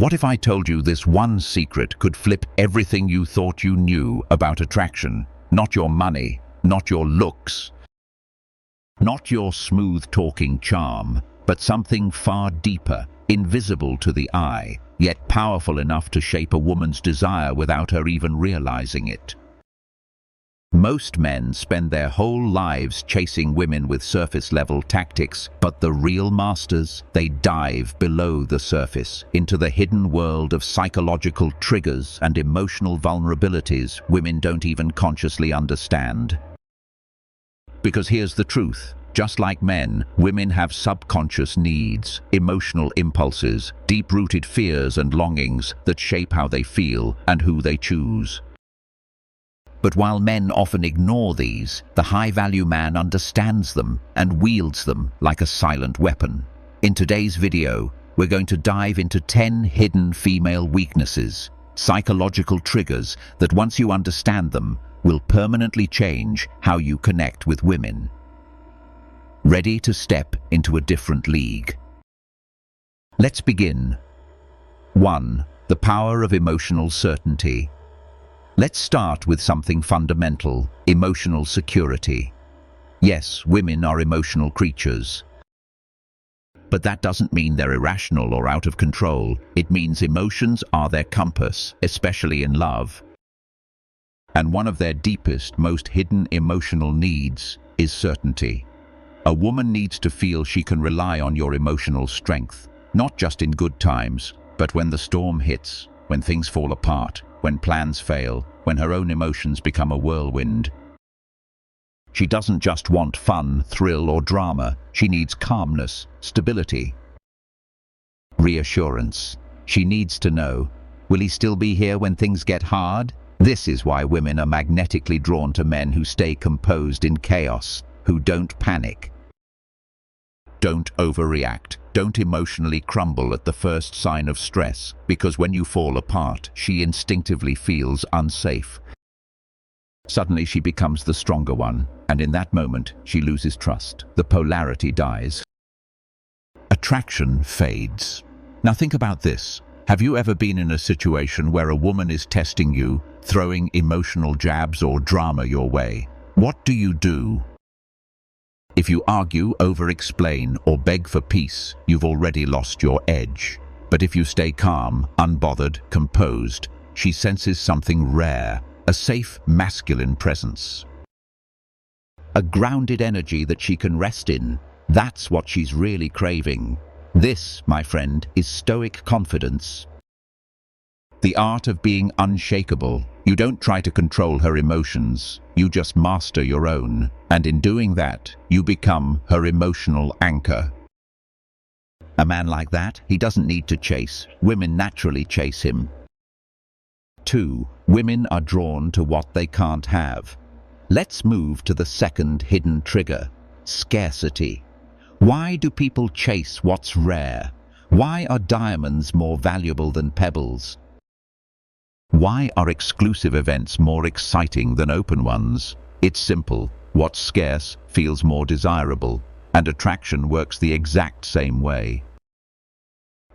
What if I told you this one secret could flip everything you thought you knew about attraction? Not your money, not your looks, not your smooth-talking charm, but something far deeper, invisible to the eye, yet powerful enough to shape a woman's desire without her even realizing it. Most men spend their whole lives chasing women with surface-level tactics, but the real masters, they dive below the surface, into the hidden world of psychological triggers and emotional vulnerabilities women don't even consciously understand. Because here's the truth. Just like men, women have subconscious needs, emotional impulses, deep-rooted fears and longings that shape how they feel and who they choose. But while men often ignore these, the high-value man understands them and wields them like a silent weapon. In today's video, we're going to dive into 10 hidden female weaknesses, psychological triggers that once you understand them, will permanently change how you connect with women. Ready to step into a different league? Let's begin. 1. The power of emotional certainty. Let's start with something fundamental: emotional security. Yes, women are emotional creatures. But that doesn't mean they're irrational or out of control. It means emotions are their compass, especially in love. And one of their deepest, most hidden emotional needs is certainty. A woman needs to feel she can rely on your emotional strength, not just in good times, but when the storm hits, when things fall apart, when plans fail, when her own emotions become a whirlwind. She doesn't just want fun, thrill, or drama. She needs calmness, stability, reassurance. She needs to know, will he still be here when things get hard? This is why women are magnetically drawn to men who stay composed in chaos, who don't panic, don't overreact, don't emotionally crumble at the first sign of stress, because when you fall apart, she instinctively feels unsafe. Suddenly she becomes the stronger one, and in that moment, she loses trust. The polarity dies. Attraction fades. Now think about this. Have you ever been in a situation where a woman is testing you, throwing emotional jabs or drama your way? What do? If you argue, over-explain, or beg for peace, you've already lost your edge. But if you stay calm, unbothered, composed, she senses something rare, a safe, masculine presence. A grounded energy that she can rest in. That's what she's really craving. This, my friend, is stoic confidence. The art of being unshakable. You don't try to control her emotions, you just master your own. And in doing that, you become her emotional anchor. A man like that, he doesn't need to chase. Women naturally chase him. 2. Women are drawn to what they can't have. Let's move to the second hidden trigger: scarcity. Why do people chase what's rare? Why are diamonds more valuable than pebbles? Why are exclusive events more exciting than open ones? It's simple. What's scarce feels more desirable, and attraction works the exact same way.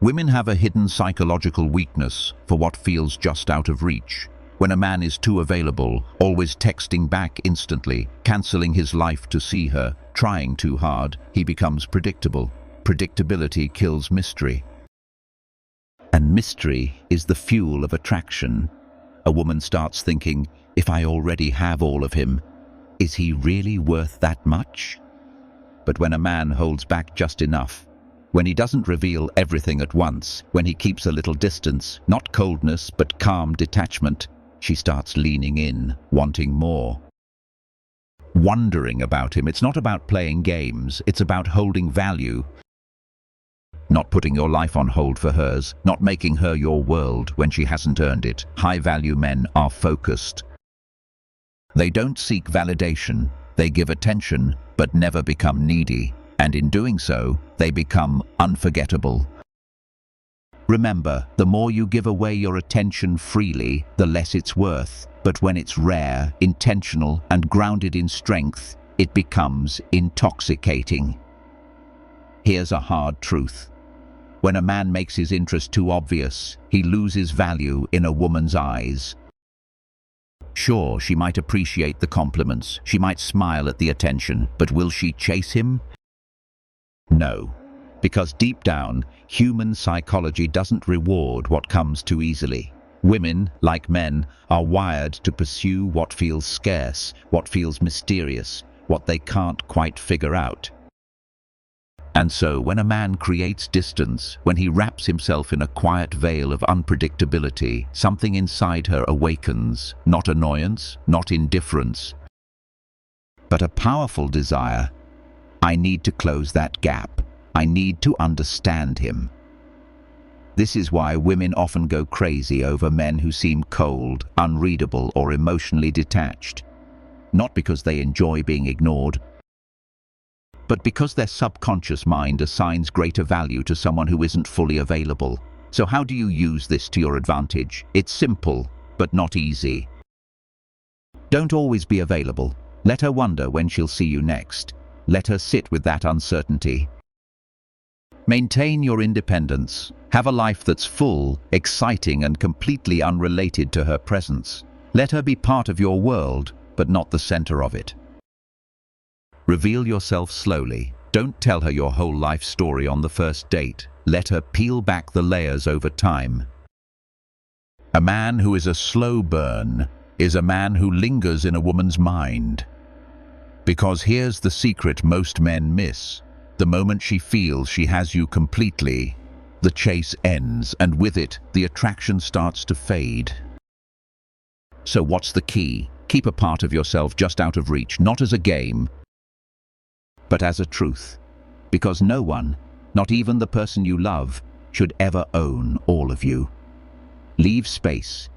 Women have a hidden psychological weakness for what feels just out of reach. When a man is too available, always texting back instantly, cancelling his life to see her, trying too hard, he becomes predictable. Predictability kills mystery. And mystery is the fuel of attraction. A woman starts thinking, if I already have all of him, is he really worth that much? But when a man holds back just enough, when he doesn't reveal everything at once, when he keeps a little distance, not coldness but calm detachment, she starts leaning in, wanting more. Wondering about him. It's not about playing games, it's about holding value. Not putting your life on hold for hers, not making her your world when she hasn't earned it. High-value men are focused. They don't seek validation, they give attention, but never become needy. And in doing so, they become unforgettable. Remember, the more you give away your attention freely, the less it's worth. But when it's rare, intentional, and grounded in strength, it becomes intoxicating. Here's a hard truth. When a man makes his interest too obvious, he loses value in a woman's eyes. Sure, she might appreciate the compliments, she might smile at the attention, but will she chase him? No, because deep down, human psychology doesn't reward what comes too easily. Women, like men, are wired to pursue what feels scarce, what feels mysterious, what they can't quite figure out. And so, when a man creates distance, when he wraps himself in a quiet veil of unpredictability, something inside her awakens, not annoyance, not indifference, but a powerful desire. I need to close that gap. I need to understand him. This is why women often go crazy over men who seem cold, unreadable, or emotionally detached. Not because they enjoy being ignored, but because their subconscious mind assigns greater value to someone who isn't fully available. So how do you use this to your advantage? It's simple, but not easy. Don't always be available. Let her wonder when she'll see you next. Let her sit with that uncertainty. Maintain your independence. Have a life that's full, exciting, and completely unrelated to her presence. Let her be part of your world, but not the center of it. Reveal yourself slowly. Don't tell her your whole life story on the first date. Let her peel back the layers over time. A man who is a slow burn is a man who lingers in a woman's mind. Because here's the secret most men miss. The moment she feels she has you completely, the chase ends, and with it, the attraction starts to fade. So what's the key? Keep a part of yourself just out of reach, not as a game, but as a truth. Because no one, not even the person you love, should ever own all of you. Leave space.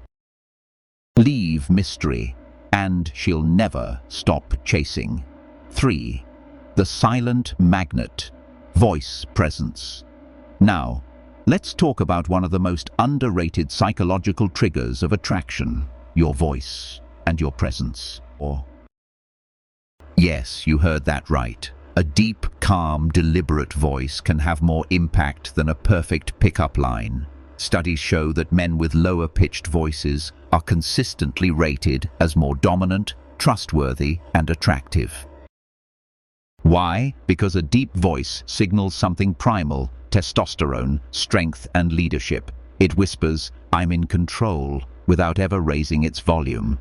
Leave mystery, and she'll never stop chasing. 3. The silent magnet. Voice presence. Now, let's talk about one of the most underrated psychological triggers of attraction, your voice and your presence. Yes, you heard that right. A deep, calm, deliberate voice can have more impact than a perfect pickup line. Studies show that men with lower-pitched voices are consistently rated as more dominant, trustworthy, and attractive. Why? Because a deep voice signals something primal: testosterone, strength, and leadership. It whispers, "I'm in control," without ever raising its volume.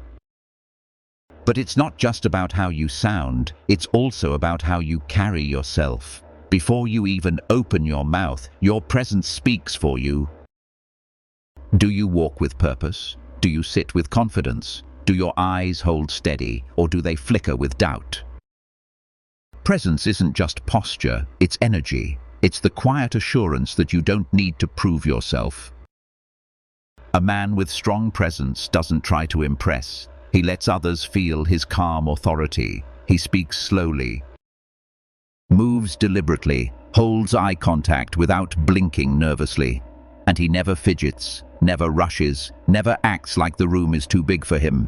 But it's not just about how you sound, it's also about how you carry yourself. Before you even open your mouth, your presence speaks for you. Do you walk with purpose? Do you sit with confidence? Do your eyes hold steady, or do they flicker with doubt? Presence isn't just posture, it's energy. It's the quiet assurance that you don't need to prove yourself. A man with strong presence doesn't try to impress. He lets others feel his calm authority. He speaks slowly, moves deliberately, holds eye contact without blinking nervously. And he never fidgets, never rushes, never acts like the room is too big for him.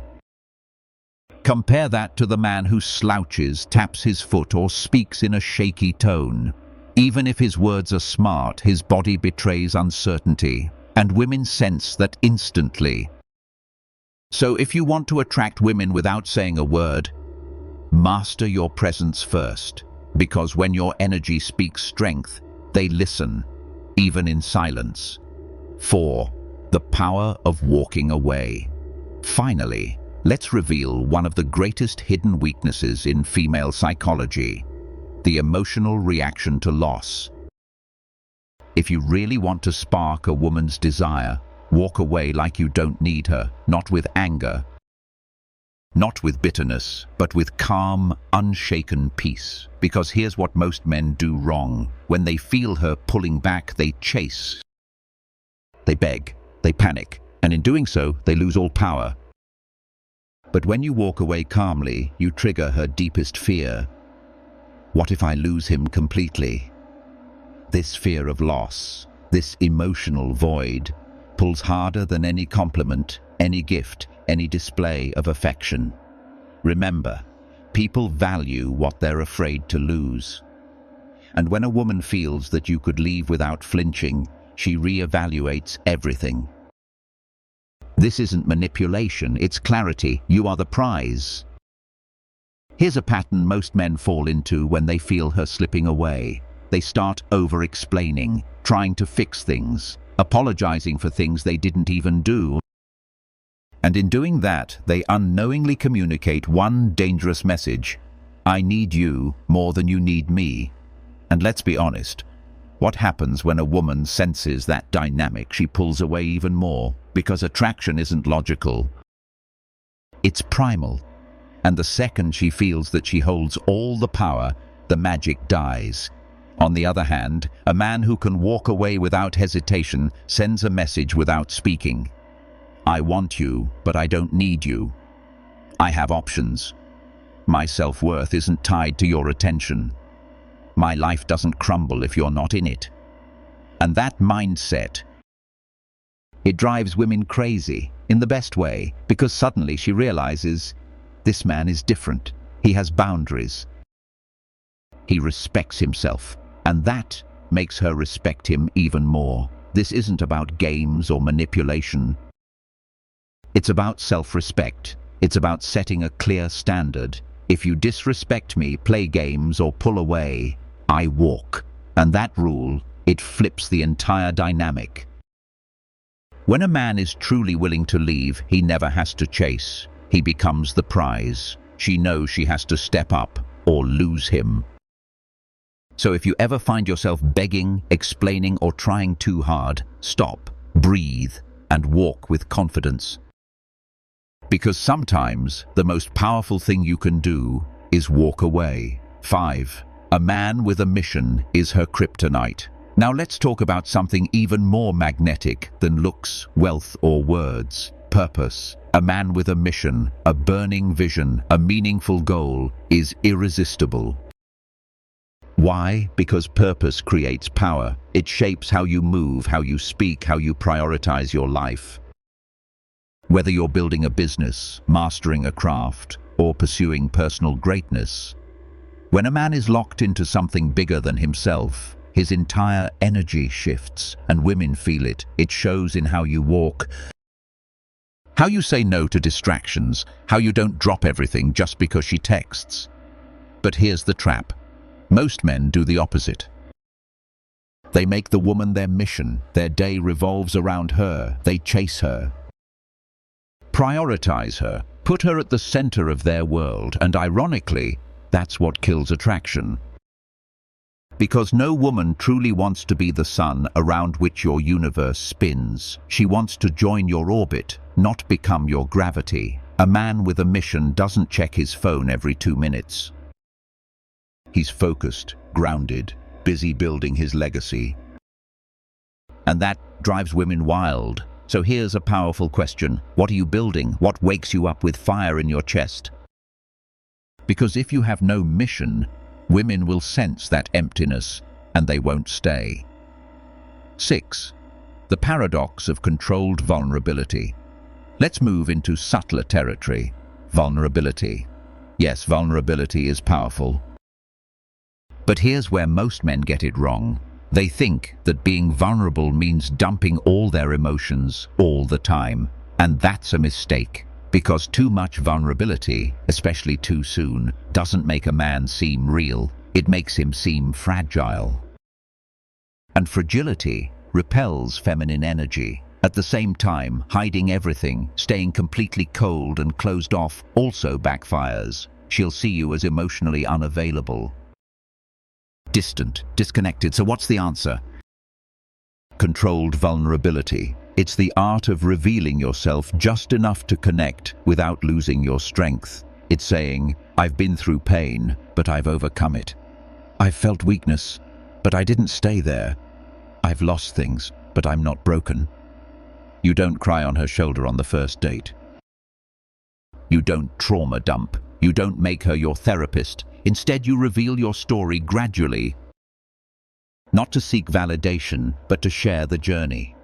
Compare that to the man who slouches, taps his foot, or speaks in a shaky tone. Even if his words are smart, his body betrays uncertainty, and women sense that instantly. So if you want to attract women without saying a word, master your presence first, because when your energy speaks strength, they listen, even in silence. 4. The power of walking away. Finally, let's reveal one of the greatest hidden weaknesses in female psychology: the emotional reaction to loss. If you really want to spark a woman's desire, walk away like you don't need her, not with anger, not with bitterness, but with calm, unshaken peace. Because here's what most men do wrong. When they feel her pulling back, they chase. They beg, they panic, and in doing so, they lose all power. But when you walk away calmly, you trigger her deepest fear. What if I lose him completely? This fear of loss, this emotional void, pulls harder than any compliment, any gift, any display of affection. Remember, people value what they're afraid to lose. And when a woman feels that you could leave without flinching, she reevaluates everything. This isn't manipulation, it's clarity. You are the prize. Here's a pattern most men fall into when they feel her slipping away. They start over-explaining, trying to fix things, apologizing for things they didn't even do. And in doing that, they unknowingly communicate one dangerous message: I need you more than you need me. And let's be honest, what happens when a woman senses that dynamic? She pulls away even more, because attraction isn't logical. It's primal. And the second she feels that she holds all the power, the magic dies. On the other hand, a man who can walk away without hesitation sends a message without speaking. I want you, but I don't need you. I have options. My self-worth isn't tied to your attention. My life doesn't crumble if you're not in it. And that mindset, it drives women crazy, in the best way, because suddenly she realizes, this man is different. He has boundaries. He respects himself, and that makes her respect him even more. This isn't about games or manipulation. It's about self-respect. It's about setting a clear standard. If you disrespect me, play games, or pull away, I walk. And that rule, it flips the entire dynamic. When a man is truly willing to leave, he never has to chase. He becomes the prize. She knows she has to step up or lose him. So if you ever find yourself begging, explaining, or trying too hard, stop, breathe, and walk with confidence. Because sometimes the most powerful thing you can do is walk away. 5. A man with a mission is her kryptonite. Now let's talk about something even more magnetic than looks, wealth, or words: purpose. A man with a mission, a burning vision, a meaningful goal is irresistible. Why? Because purpose creates power. It shapes how you move, how you speak, how you prioritize your life. Whether you're building a business, mastering a craft, or pursuing personal greatness, when a man is locked into something bigger than himself, his entire energy shifts, and women feel it. It shows in how you walk, how you say no to distractions, how you don't drop everything just because she texts. But here's the trap. Most men do the opposite. They make the woman their mission. Their day revolves around her. They chase her, prioritize her, put her at the center of their world, and ironically, that's what kills attraction. Because no woman truly wants to be the sun around which your universe spins. She wants to join your orbit, not become your gravity. A man with a mission doesn't check his phone every 2 minutes. He's focused, grounded, busy building his legacy. And that drives women wild. So here's a powerful question. What are you building? What wakes you up with fire in your chest? Because if you have no mission, women will sense that emptiness, and they won't stay. 6. The paradox of controlled vulnerability. Let's move into subtler territory. Vulnerability. Yes, vulnerability is powerful. But here's where most men get it wrong. They think that being vulnerable means dumping all their emotions all the time. And that's a mistake. Because too much vulnerability, especially too soon, doesn't make a man seem real. It makes him seem fragile. And fragility repels feminine energy. At the same time, hiding everything, staying completely cold and closed off also backfires. She'll see you as emotionally unavailable, distant, disconnected. So what's the answer? Controlled vulnerability. It's the art of revealing yourself just enough to connect without losing your strength. It's saying, I've been through pain, but I've overcome it. I've felt weakness, but I didn't stay there. I've lost things, but I'm not broken. You don't cry on her shoulder on the first date. You don't trauma dump. You don't make her your therapist. Instead, you reveal your story gradually. Not to seek validation, but to share the journey.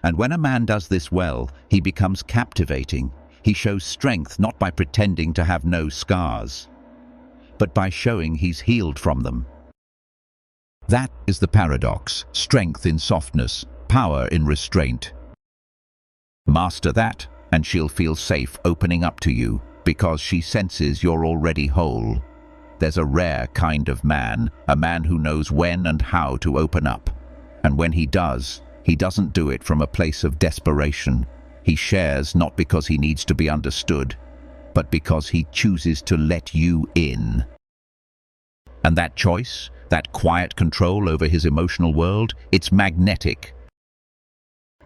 And when a man does this well, he becomes captivating. He shows strength not by pretending to have no scars, but by showing he's healed from them. That is the paradox: strength in softness, power in restraint. Master that, and she'll feel safe opening up to you, because she senses you're already whole. There's a rare kind of man, a man who knows when and how to open up. And when he does, he doesn't do it from a place of desperation. He shares not because he needs to be understood, but because he chooses to let you in. And that choice, that quiet control over his emotional world, it's magnetic.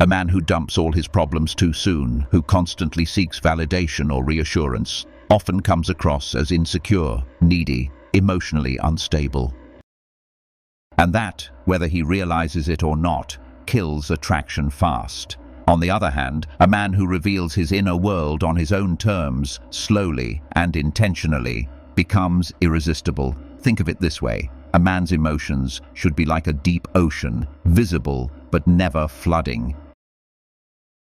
A man who dumps all his problems too soon, who constantly seeks validation or reassurance, often comes across as insecure, needy, emotionally unstable. And that, whether he realizes it or not, kills attraction fast. On the other hand, a man who reveals his inner world on his own terms, slowly and intentionally, becomes irresistible. Think of it this way: a man's emotions should be like a deep ocean, visible but never flooding.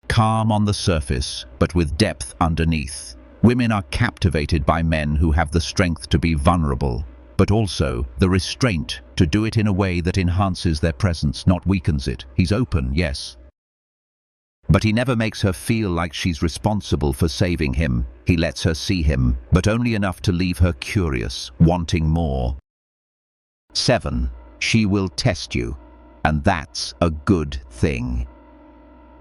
Calm on the surface, but with depth underneath. Women are captivated by men who have the strength to be vulnerable, but also the restraint to do it in a way that enhances their presence, not weakens it. He's open, yes, but he never makes her feel like she's responsible for saving him. He lets her see him, but only enough to leave her curious, wanting more. 7. She will test you, and that's a good thing.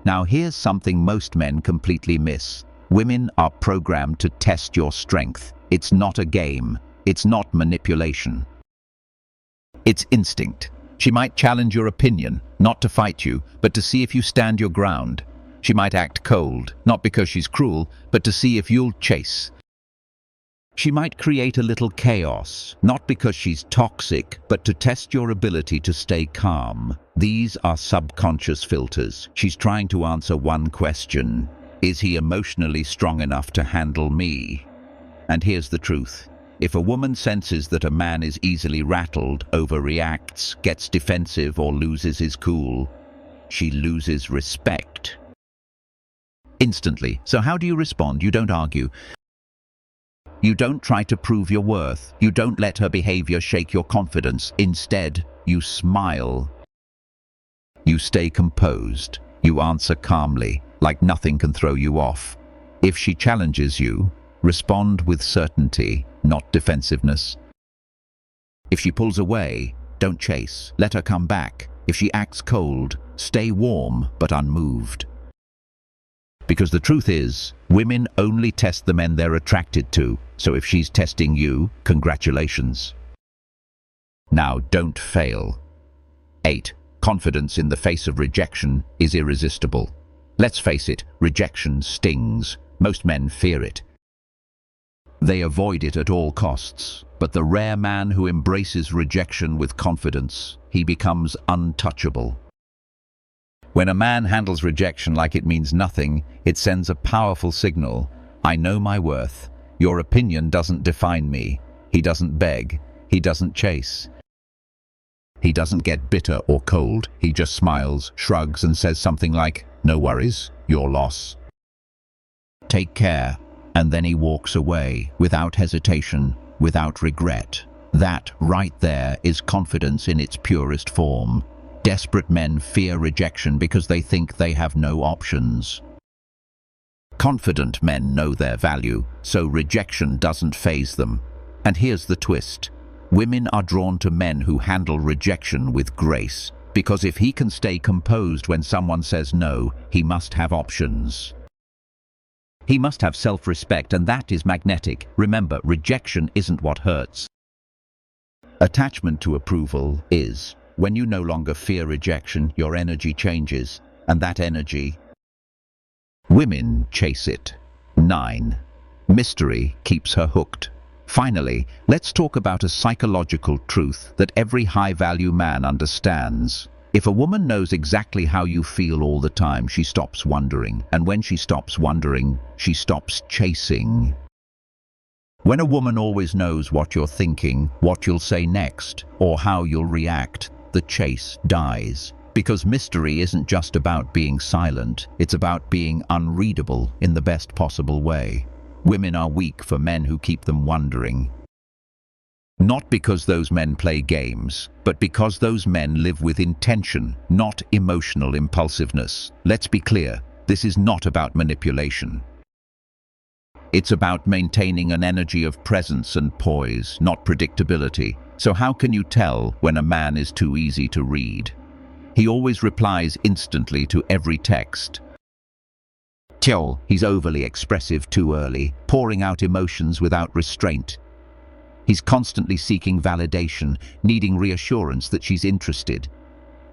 Now here's something most men completely miss. Women are programmed to test your strength. It's not a game. It's not manipulation. It's instinct. She might challenge your opinion, not to fight you, but to see if you stand your ground. She might act cold, not because she's cruel, but to see if you'll chase. She might create a little chaos, not because she's toxic, but to test your ability to stay calm. These are subconscious filters. She's trying to answer one question: is he emotionally strong enough to handle me? And here's the truth. If a woman senses that a man is easily rattled, overreacts, gets defensive, or loses his cool, she loses respect. Instantly. So how do you respond? You don't argue. You don't try to prove your worth. You don't let her behavior shake your confidence. Instead, you smile. You stay composed. You answer calmly, like nothing can throw you off. If she challenges you, respond with certainty, not defensiveness. If she pulls away, don't chase. Let her come back. If she acts cold, stay warm but unmoved. Because the truth is, women only test the men they're attracted to, so if she's testing you, congratulations. Now, don't fail. 8. Confidence in the face of rejection is irresistible. Let's face it, rejection stings. Most men fear it. They avoid it at all costs. But the rare man who embraces rejection with confidence, he becomes untouchable. When a man handles rejection like it means nothing, it sends a powerful signal. I know my worth. Your opinion doesn't define me. He doesn't beg. He doesn't chase. He doesn't get bitter or cold. He just smiles, shrugs, and says something like, "No worries, your loss. Take care." And then he walks away, without hesitation, without regret. That, right there, is confidence in its purest form. Desperate men fear rejection because they think they have no options. Confident men know their value, so rejection doesn't faze them. And here's the twist. Women are drawn to men who handle rejection with grace, because if he can stay composed when someone says no, he must have options. He must have self-respect, and that is magnetic. Remember, rejection isn't what hurts. Attachment to approval is. When you no longer fear rejection, your energy changes, and that energy, women chase it. 9. Mystery keeps her hooked. Finally, let's talk about a psychological truth that every high-value man understands. If a woman knows exactly how you feel all the time, she stops wondering. And when she stops wondering, she stops chasing. When a woman always knows what you're thinking, what you'll say next, or how you'll react, the chase dies. Because mystery isn't just about being silent, it's about being unreadable in the best possible way. Women are weak for men who keep them wondering. Not because those men play games, but because those men live with intention, not emotional impulsiveness. Let's be clear, this is not about manipulation. It's about maintaining an energy of presence and poise, not predictability. So how can you tell when a man is too easy to read? He always replies instantly to every text. He's overly expressive too early, pouring out emotions without restraint. He's constantly seeking validation, needing reassurance that she's interested.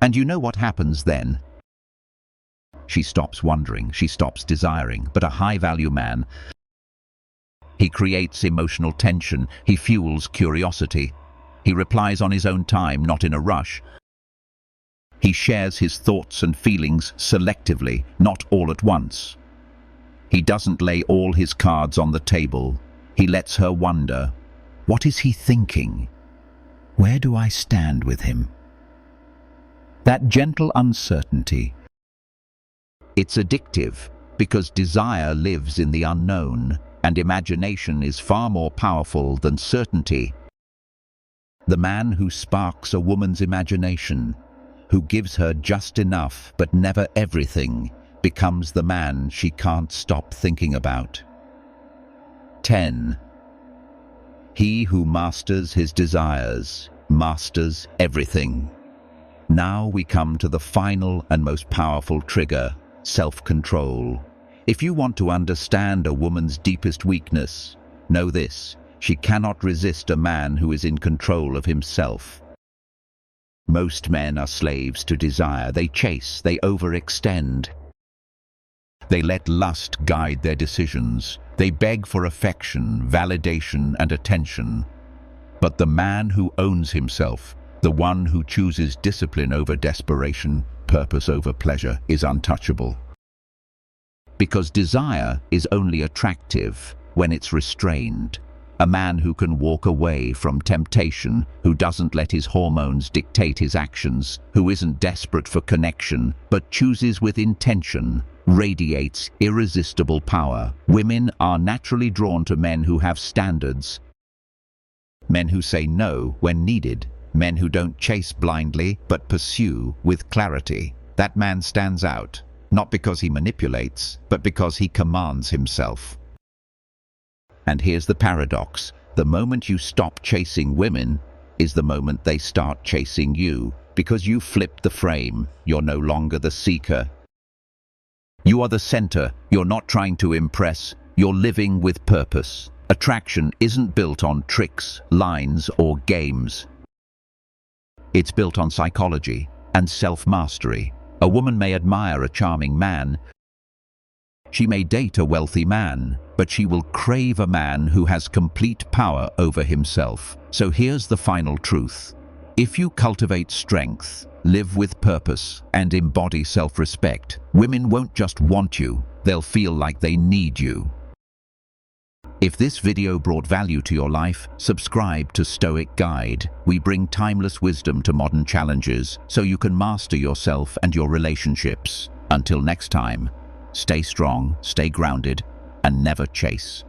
And you know what happens then? She stops wondering, she stops desiring. But a high-value man, he creates emotional tension, he fuels curiosity. He replies on his own time, not in a rush. He shares his thoughts and feelings selectively, not all at once. He doesn't lay all his cards on the table. He lets her wonder, what is he thinking? Where do I stand with him? That gentle uncertainty. It's addictive because desire lives in the unknown, and imagination is far more powerful than certainty. The man who sparks a woman's imagination, who gives her just enough but never everything, becomes the man she can't stop thinking about. 10. He who masters his desires masters everything. Now we come to the final and most powerful trigger, self-control. If you want to understand a woman's deepest weakness, know this: she cannot resist a man who is in control of himself. Most men are slaves to desire. They chase, they overextend. They let lust guide their decisions. They beg for affection, validation, and attention. But the man who owns himself, the one who chooses discipline over desperation, purpose over pleasure, is untouchable. Because desire is only attractive when it's restrained. A man who can walk away from temptation, who doesn't let his hormones dictate his actions, who isn't desperate for connection, but chooses with intention, radiates irresistible power. Women are naturally drawn to men who have standards, men who say no when needed, men who don't chase blindly but pursue with clarity. That man stands out, not because he manipulates, but because he commands himself. And here's the paradox: the moment you stop chasing women is the moment they start chasing you, because you flip the frame. You're no longer the seeker. You are the center. You're not trying to impress. You're living with purpose. Attraction isn't built on tricks, lines, or games. It's built on psychology and self-mastery. A woman may admire a charming man. She may date a wealthy man, but she will crave a man who has complete power over himself. So here's the final truth: if you cultivate strength, live with purpose, and embody self-respect, women won't just want you, they'll feel like they need you. If this video brought value to your life, subscribe to Stoic Guide. We bring timeless wisdom to modern challenges so you can master yourself and your relationships. Until next time, stay strong, stay grounded, and never chase.